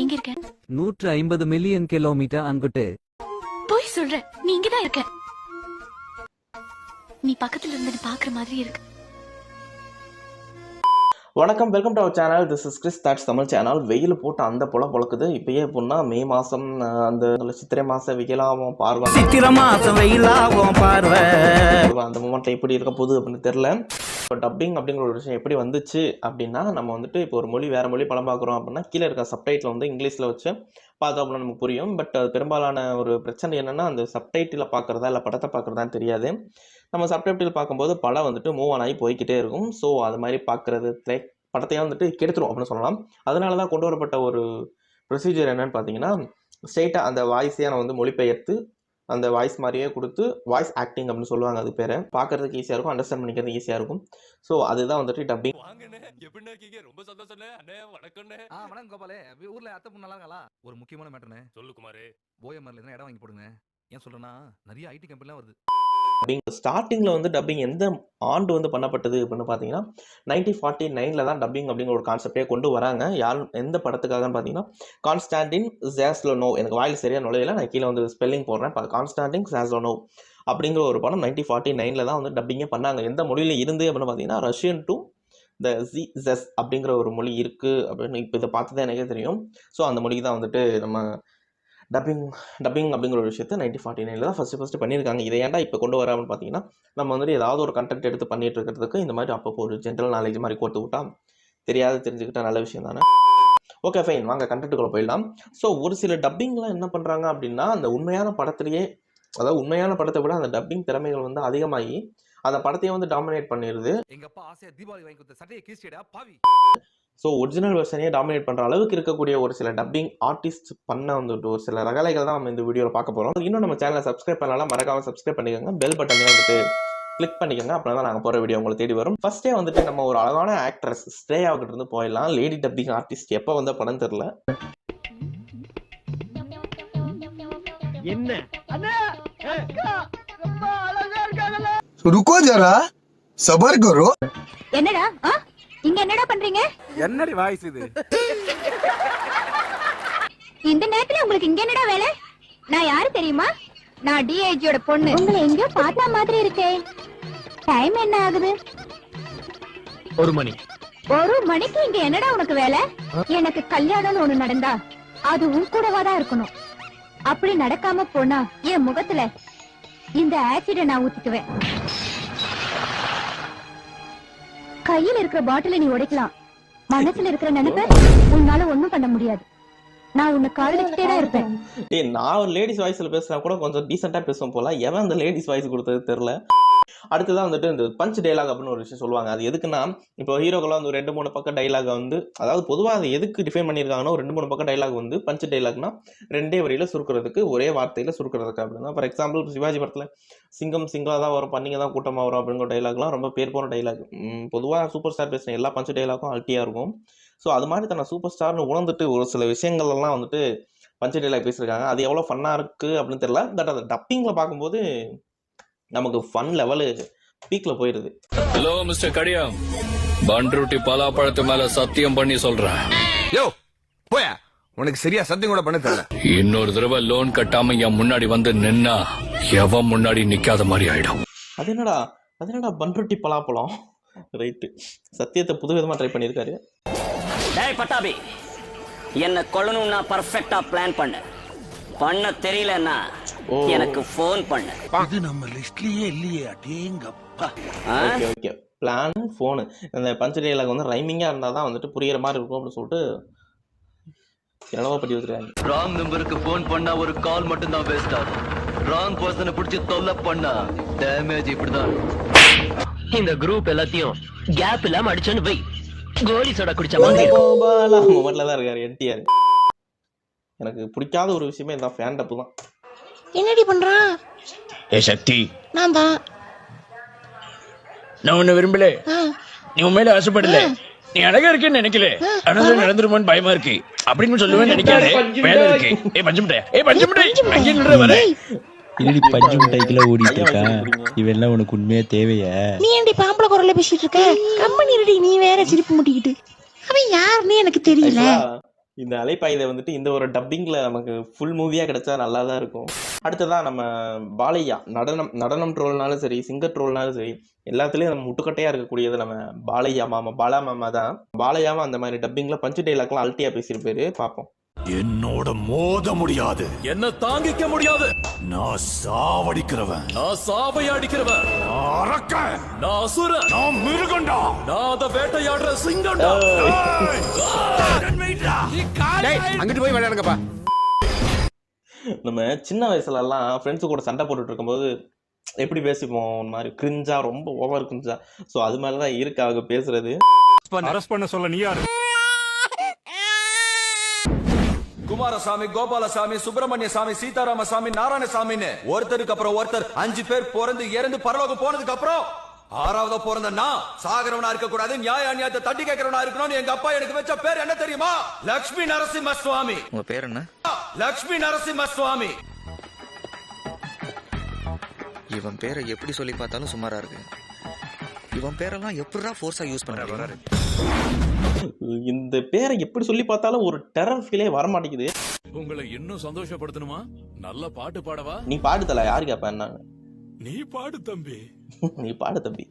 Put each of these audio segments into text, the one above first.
எங்க இருக்க? 150 million kilometre அங்குட்டு. போய் சொல்ற, நீ இங்கதான் இருக்க. நீ பக்கத்துல இருந்து பாக்குற மாதிரி இருக்கு. வணக்கம், welcome to our channel. This is Chris thoughts Tamil channel. வெயில் போட்டு அந்த பொழக்குது. இப்பயே எப்படின்னா மே மாதம் அந்த சித்திரை மாதம் வெயிலாகும் பார்வை, சித்திரை மாசம் வெயிலாகும் பார்வை, அந்த மூமெண்ட்டில் எப்படி இருக்க போகுது அப்படின்னு தெரில. இப்போ டப்பிங் அப்படிங்கிற ஒரு விஷயம் எப்படி வந்துச்சு அப்படின்னா, நம்ம வந்துட்டு இப்போ ஒரு மொழி வேறு மொழி படம் பார்க்குறோம் அப்படின்னா கீழே இருக்க சப்டைட்டில் வந்து இங்கிலீஷில் வச்சு பார்த்தோம் அப்படின்னா நமக்கு புரியும். பட் அது பெரும்பாலான ஒரு பிரச்சனை என்னென்னா, அந்த சப்டைட்டில் பார்க்குறதா இல்லை படத்தை பார்க்குறதான்னு தெரியாது. நம்ம சப்டைட்டில் பார்க்கும்போது படம் வந்துட்டு மூவ் ஆன் ஆகி போய்கிட்டே இருக்கும். ஸோ அது மாதிரி பார்க்குறது படத்தையும் வந்துட்டு கெடுத்துரும் அப்படின்னு சொல்லலாம். அதனால தான் கொண்டு வரப்பட்ட ஒரு ப்ரொசீஜர் என்னன்னு பார்த்தீங்கன்னா, ஸ்ட்ரெயிட்டாக அந்த வாய்ஸையே நான் வந்து மொழிபெயர்த்து அந்த வாய்ஸ் மாதிரியே கொடுத்து வாய்ஸ் ஆக்டிங் அப்படின்னு சொல்லுவாங்க. அது பேர் பார்க்கறதுக்கு ஈஸியாக இருக்கும், அண்டர்ஸ்டாண்ட் பண்ணிக்கிறது ஈஸியாக இருக்கும். ஸோ அதுதான் வந்துட்டு டப்பிங். ரொம்ப சந்தோஷம். வணக்கம் கோபாலே. ஊர்ல அத்தை பொண்ணு நல்லா இருக்காளா? ஒரு முக்கியமான மேட்டர்னே சொல்லு குமாரே. ஓஎம்ஆர்ல இடம் வாங்கி போடுங்க. ஏன் சொல்றேன்னா நிறைய ஐடி கம்பெனிலாம் வருது. ஸ்டார்டிங்கில் வந்து டப்பிங் எந்த ஆண்டு வந்து பண்ணப்பட்டது அப்படின்னு பார்த்தீங்கன்னா 1949 தான் டப்பிங் அப்படிங்கிற ஒரு கான்செப்டே கொண்டு வராங்க. எந்த படத்துக்காகன்னு பார்த்தீங்கன்னா, கான்ஸ்டாண்டின் ஜாஸ்லோனோவ், எனக்கு வாயில் சரியாக நுழையில, நான் கீழே வந்து ஸ்பெல்லிங் போடுறேன். கான்ஸ்டாண்டின் ஜாஸ்லோனோவ் அப்படிங்கிற ஒரு படம் 1949 தான் வந்து டப்பிங்கே பண்ணாங்க. எந்த மொழியில் இருந்து அப்படின்னு பார்த்தீங்கன்னா, ரஷ்யன் டு த ஜஸ் அப்படிங்கிற ஒரு மொழி இருக்குது அப்படின்னு இப்போ இதை பார்த்து தான் எனக்கே தெரியும். ஸோ அந்த மொழிக்கு தான் வந்துட்டு நம்ம டப்பிங் அப்படிங்கிற ஒரு விஷயத்தை 1949 தான் ஃபஸ்ட்டு பண்ணியிருக்காங்க. இதை ஏன்டா இப்போ கொண்டு வராமல் பார்த்தீங்கன்னா, நம்ம வந்துட்டு ஏதாவது ஒரு கண்டென்ட் எடுத்து பண்ணிட்டு இருக்கிறதுக்கு இந்த மாதிரி அப்பப்போ ஒரு ஜென்ரல் நாலேஜ் மாதிரி கொடுத்து விட்டா தெரிஞ்சுக்கிட்டா நல்ல விஷயம் தானே. ஓகே ஃபைன், வாங்க கண்டென்ட்டுக்குள்ளே போயிடலாம். ஸோ ஒரு சில டப்பிங்லாம் என்ன பண்ணுறாங்க அப்படின்னா, அந்த உண்மையான படத்துலேயே, அதாவது உண்மையான படத்தை விட அந்த டப்பிங் திறமைகள் வந்து அதிகமாகி அந்த படத்தையே வந்து டாமினேட் பண்ணிடுது. எங்க அப்பா ஆசையா தீபாவளி வாங்கி கொடுத்த சட்டையை கீழ்ச்சியடா பாவி. ஸோ ஒரிஜினல் வெர்ஷனையே டாமினேட் பண்ணுற அளவுக்கு இருக்கக்கூடிய ஒரு சில டப்பிங் ஆர்டிஸ்ட் பண்ண வந்துட்டு ஒரு சில ரகலைகள் தான் நம்ம இந்த வீடியோவில் பார்க்க போகிறோம். இன்னும் நம்ம சேனலை சப்ஸ்கிரைப் பண்ணலாம், மறக்காமல் சப்ஸ்கிரைப் பண்ணிக்கோங்க. பெல் பட்டனே வந்துட்டு கிளிக் பண்ணிக்கோங்க. அப்படின்னா தான் நாங்கள் போகிற வீடியோ உங்களுக்கு தேடி வரும். ஃபர்ஸ்டே வந்துட்டு நம்ம ஒரு அழகான ஆக்ட்ரஸ் ஸ்ரேயாவுக்கிட்ட இருந்து போயிடலாம். லேடி டப்பிங் ஆர்டிஸ்ட் எப்போ வந்த படம் தெரில. என்ன रुको जरा सबर करो. என்னடா இங்க என்னடா பண்றீங்க? என்னடி வாய்ஸ் இது? இந்த நேரத்துல உங்களுக்கு இங்க என்னடா வேலை? நான் யாரு தெரியுமா? நான் டிஐஜியோட பொண்ணு. உங்களை எங்கேயோ பார்த்தா மாதிரி இருக்கே. டைம் என்ன ஆகுது? 1 மணி. 1 மணிக்கு இங்க என்னடா உனக்கு வேலை? எனக்கு கல்யாணம்னு ஒண்ணு நடந்தா அது உன் கூடவா தான் இருக்கணும். அப்படி நடக்காம போனா என் முகத்துல இந்த ஆசிட நான் ஊத்திக்குவேன். கையில இருக்கிற பாட்டில நீ உடைக்கலாம், மனசுல இருக்கிற நினைப்ப உன்னால ஒண்ணும் பண்ண முடியாது. நான் உன்னை காதலிச்சுட்டே தான் இருப்பேன். நான் ஒரு லேடிஸ் வாய்ஸ்ல பேசுனா கூட கொஞ்சம் டீசெண்டா பேசுவோம் போல. எவன் அந்த லேடிஸ் வாய்ஸ் கொடுத்தது தெரியல. அடுத்ததான் வந்துட்டு இந்த பஞ்ச் டைலாக் அப்படின்னு ஒரு விஷயம் சொல்லுவாங்க. அது எதுக்குன்னா, இப்போ ஹீரோக்கெல்லாம் வந்து 2-3 பக்கம் டைலாக் வந்து, அதாவது பொதுவாக அது எதுக்கு டிஃபைன் பண்ணியிருக்காங்கன்னா, ஒரு 2-3 பக்கம் டைலாக் வந்து பஞ்ச் டைலாக்னா 2 வரியில சுருக்கிறதுக்கு, ஒரே வார்த்தையில சுருக்கிறதுக்கு அப்படின்னா. ஃபார் எக்ஸாம்பிள் சிவாஜி படத்தில் சிங்கம் சிங்கா தான் வரும், பண்ணிங்க தான் கூட்டமாக வரும் அப்படிங்கிற டைலாக்லாம் ரொம்ப பேர் போன டைலாக். பொதுவாக சூப்பர் ஸ்டார் பேசுகிற எல்லா பஞ்ச் டைலாக்கும் அல்ட்டியாக இருக்கும். ஸோ அது மாதிரி தன்னை சூப்பர் ஸ்டார்னு உணர்ந்துட்டு ஒரு சில விஷயங்கள்லாம் வந்துட்டு பஞ்ச் டைலாக் பேசியிருக்காங்க. அது எவ்வளோ ஃபன்னாக இருக்குது அப்படின்னு தெரியல. பட் அதை டப்பிங்கில் பார்க்கும்போது நமக்கு ஃபன் லெவலு பீக்ல போயிருது. ஹலோ மிஸ்டர் கடியம், பண்ருட்டி பலாப்பழத்து மேல சத்தியம் பண்ணி சொல்றேன். யோ போயா, உனக்கு சரியா சத்தியம் கூட பண்ண தெரியல. இன்னொரு தடவை லோன் கட்டாம என் முன்னாடி வந்து நின்னா எவன் முன்னாடி நிக்காத மாதிரி ஆயிடும். அது என்னடா பண்ருட்டி பலாப்பழம். ரைட்டு, சத்தியத்தை புதுவிதமா ட்ரை பண்ணியிருக்காரு. டேய் பட்டாபி, என்ன கொல்லணும்னா பர்ஃபெக்ட்டா பிளான் பண்ண தெரியலன்னா எனக்கு ஃபோன் பண்ணு. இது நம்ம லிஸ்ட்லயே இல்லையே. அடேங்கப்பா. Okay plan phone. அந்த பஞ்ச் டைலாக் வந்து ரைமிங்கா இருந்தால் தான் வந்துட்டு புரியுற மாதிரி இருக்கும் அப்படின்னு சொல்லிட்டு என்னவோ பண்ணி வச்சுருக்காங்க. ராங் நம்பருக்கு ஃபோன் பண்ணா ஒரு கால் மட்டும் தான் வேஸ்ட் ஆகும். ராங் பர்சனை பிடிச்சி தொல்லை பண்ணா டேமேஜ் இப்படிதான். இந்த குரூப் எல்லாத்தையும் கேப் இல்லாம அடிச்சோன்னு வை. கோலி சோடா குடிச்ச மாதிரி மொமெண்ட்ல தான் இருக்காரு என்டிஆர். எனக்கு பிடிக்காத ஒரு விஷயமே இந்த ஃபேன் டப்பு தான். என்னடி பண்றான்? ஏ சக்தி, நான் தான். நான் உன்னை விரும்பல, நீ உண்மையில ஆசைப்படல, நீ அழகா இருக்கேன்னு நினைக்கல, ஆனாலும் நடந்துருமோன்னு பயமா இருக்கு அப்படின்னு சொல்லுவேன்னு நினைக்காத. வேலை இருக்கு. ஏ பஞ்சமுட்டை அங்கே நின்று வர. இல்லடி பஞ்சு மிட்டாய்க்குள்ள ஓடிட்டு இருக்கான். இவெல்லாம் உனக்கு உண்மையா தேவையா? நீ ஏன்டி பாம்பள குரல்ல பேசிட்டு இருக்க? கம்பெனி ரெடி, நீ வேற சிரிப்பு முட்டிக்கிட்டு. அவன் யாருன்னு எனக்கு தெரியல. இந்த அலைப்பாயுதை வந்துட்டு இந்த ஒரு டப்பிங்கில் நமக்கு ஃபுல் மூவியாக கிடைச்சா நல்லா தான் இருக்கும். அடுத்ததான் நம்ம பாலையா நடனம் ட்ரோல்னாலும் சரி, சிங்கர் ட்ரோல்னாலும் சரி, எல்லாத்துலேயும் நம்ம முட்டுக்கட்டையாக இருக்கக்கூடியது நம்ம பாலையா மாமா, பாலா மாமா தான். பாலையாவும் அந்த மாதிரி டப்பிங்கில் பஞ்சு டைலாக்லாம் அல்ட்டியாக பேசியிருப்பாரு. பார்ப்போம். என்னோட மோத முடியாது, என்ன தாங்கிக்க முடியாது, நான் சாவடிக்கிறவன், நான் சாவை அடிக்கிறவன், அரக்க, நான் அசுரன், நான் மிருகண்டா, நான் அத வேட்டையாடுற சிங்கம்டா. அங்கிட்டு போய் விளையாடுங்கப்பா. நம்ம சின்ன வயசுலலாம் ஃப்ரெண்ட்ஸு கூட சண்டை போட்டுட்டு இருக்கும்போது எப்படி பேசிப்போம், ஒரு மாதிரி கிரிஞ்சா, ரொம்ப ஓவர் கிரிஞ்சா. ஸோ அது மாதிரி தான் இருக்கு அவங்க பேசுறது. அரெஸ்ட் பண்ண சொல்ல நீ யாரு? குமாரசாமி, கோபாலசாமி, சுப்பிரமணிய சாமி, சீதாராமசாமி, நாராயணசாமின்னு ஒருத்தருக்கு அப்புறம் ஒருத்தர் 5 பேர் பிறந்து இறந்து பரலோகம் போனதுக்கு அப்புறம் 6வது பிறந்த நான் சாகரவனா இருக்க கூடாது, நியாய அநியாயத்தை தட்டி கேட்கறவனா இருக்கணும்னு எங்க அப்பா எனக்கு வச்ச பேர் என்ன தெரியுமா? லட்சுமி நரசிம்ம சுவாமி. உங்க பேர் என்ன? லட்சுமி நரசிம்ம சுவாமி. இவன் பேரை எப்படி சொல்லி பார்த்தாலும் சுமாரா இருக்கு. இவன் பேரெல்லாம் எப்படிடா ஃபோர்ஸா யூஸ் பண்றாரு? இந்த பேரை எப்படி சொல்லி பார்த்தாலும் ஒரு டெரர் ஃபீலே வர மாட்டேங்குது. உங்களை இன்னும் சந்தோஷப்படுத்தணுமா? நல்ல பாட்டு பாடவா? நீ பாடு தல, யாரு கேப்பா? என்ன நீ பாடு தம்பி. நீ பாடு தம்பி.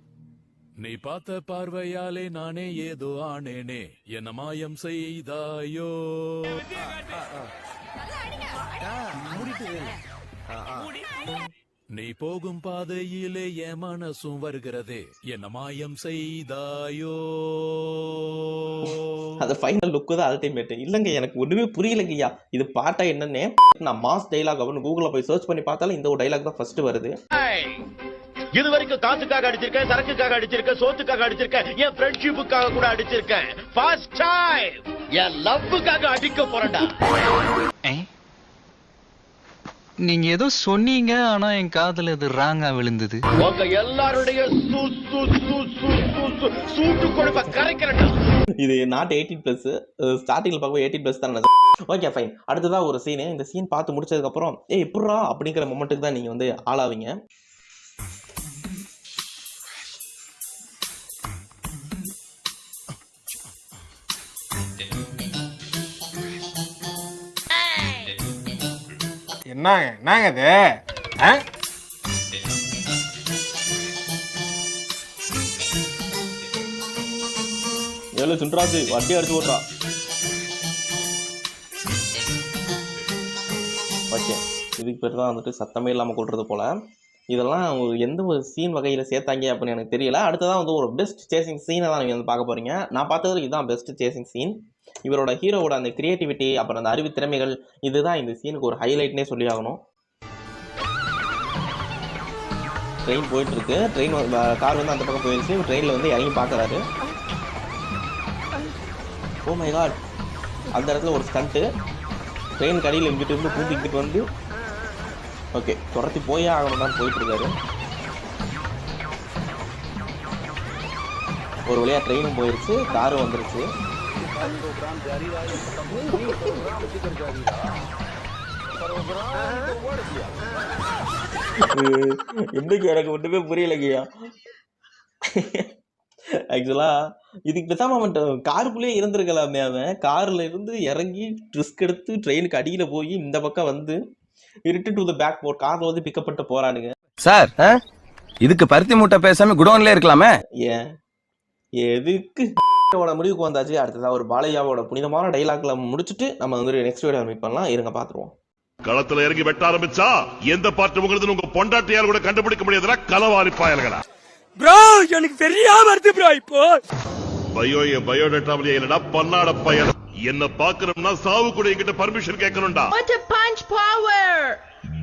நீ பார்த்த பார்வையாலே நானே ஏதோ ஆனேனே, என்ன மாயம் செய்தாயோ. நீ போகும் பாதையிலே என் மனசும் வருகிறதே, என்ன மாயம் செய்தாயோ. அது ஃபைனல் லுக்கு தான் அல்டிமேட். இல்லைங்க, எனக்கு ஒண்ணுமே புரியலைங்கய்யா இது பாட்டா என்னன்னு. நான் மாஸ் டைலாக் அப்படின்னு கூகுளில் போய் சர்ச் பண்ணி பார்த்தாலும் இந்த ஒரு டைலாக் தான் ஃபர்ஸ்ட் வருது. இது வரைக்கும் காசுக்காக அடிச்சிருக்கேன், சரக்குக்காக அடிச்சிருக்கேன், சோத்துக்காக அடிச்சிருக்கேன், என் ஃப்ரெண்ட்ஷிப்புக்காக கூட அடிச்சிருக்கேன். ஃபர்ஸ்ட் டைம் என் லவ்வுக்காக அடிக்க போறேன்டா. நீங்க ஏதோ சொன்னீங்க, ஆனா என் காதுல இது ராங்கா விழுந்தது. உங்க எல்லாருடைய சூட்டு கொடுப்ப கரைக்கிறேன்டா. இது நாட் 18+. ஸ்டார்டிங்ல பார்க்கும்போது 18+ தான். Okay fine. அடுத்ததான் ஒரு சீனு. இந்த சீன் பார்த்து முடிச்சதுக்கு அப்புறம் எப்படா அப்படிங்கிற மொமெண்ட்டுக்கு தான் நீங்க வந்து ஆளாவீங்க. என்னங்க இது? எவ்வளோ சுன்றாச்சு வட்டி அடிச்சு ஓட்டுறா. ஓகே, இதுக்கு பேர் தான் வந்துட்டு சத்தமே இல்லாமல் கொள்றது போல. இதெல்லாம் எந்த ஒரு சீன் வகையில் சேர்த்தாங்க அப்படின்னு எனக்கு தெரியல. அடுத்ததான் வந்து ஒரு பெஸ்ட் சேசிங் சீனை தான் நீங்கள் வந்து பார்க்க போறீங்க. நான் பார்த்தது இதுதான் பெஸ்ட் சேசிங் சீன். இவரோட ஹீரோவோட அந்த கிரியேட்டிவிட்டி, அப்புறம் அந்த அறிவு திறமைகள், இதுதான் இந்த சீனுக்கு ஒரு ஹைலைட்னே சொல்லி ஆகணும். ட்ரெயின் போயிட்டு இருக்கு. கார் வந்து அந்த பக்கம் போயிடுச்சு. ட்ரெயினில் வந்து இறங்கி பார்க்குறாரு. ஓ மை காட், அந்த இடத்துல ஒரு ஸ்டண்ட்டு. ட்ரெயின் கடையில் இங்கிட்டு இருந்து பூந்து இங்கிட்டு வந்து ஓகே துரத்தி போயே ஆகணும் தான் போயிட்டு இருக்காரு. ஒரு வழியாக ட்ரெயினும் போயிடுச்சு, காரும் வந்துருச்சு. இன்னைக்கு எனக்கு ஒன்றுமே புரியலைங்கய்யா. ஆக்சுவலா இதுக்கு பேசாம அவன் காருக்குள்ளேயே இருந்திருக்கலாமே. அவன் கார்ல இருந்து இறங்கி ரிஸ்க் எடுத்து ட்ரெயினுக்கு அடியில போய் இந்த பக்கம் வந்து ரிட்டன் டு தி பேக் போர் கார்ல வந்து பிக்கப் பண்ணிட்டு போறானுங்க. சார் இதுக்கு பருத்தி மூட்டை பேசாம குடோன்ல இருக்கலாமே. ஏன் எதுக்கு முடிவுக்கு வந்தாச்சு. அடுத்ததான் ஒரு பாலையாவோட புனிதமான டைலாக்ல முடிச்சுட்டு நம்ம வந்து நெக்ஸ்ட் வீடியோ மீட் பண்ணலாம். இருங்க பாத்துருவோம். களத்துல இறங்கி வெட்ட ஆரம்பிச்சா எந்த பார்ட் உங்களுக்கு உங்க பொண்டாட்டியால் கூட கண்டுபிடிக்க முடியாதுடா களவாரி பாயல்களா. ப்ரோ எனக்கு தெரியாம வருது ப்ரோ. இப்போ பயோடேட்டாவிலே என்னடா பன்னாட பயல். என்ன பாக்கணும்னா சாவு கூட என்கிட்ட பர்மிஷன் கேட்கணும்டா. What a punch power!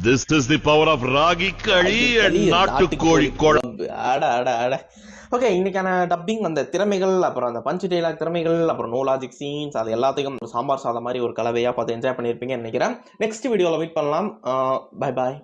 This is the power of ragi kali and நாட்டுக்கோழி குழம்பு. அட ஓகே, இன்னைக்கான டப்பிங் அந்த திறமைகள், அப்புறம் அந்த பஞ்ச் டைலாக் திறமைகள், அப்புறம் நோ லாஜிக் சீன்ஸ், அது எல்லாத்தையும் சாம்பார் சாதம் மாதிரி ஒரு கலவையா பார்த்து என்ஜாய் பண்ணியிருப்பீங்கன்னு நினைக்கிறேன். நெக்ஸ்ட் வீடியோவில் மீட் பண்ணலாம். Bye bye.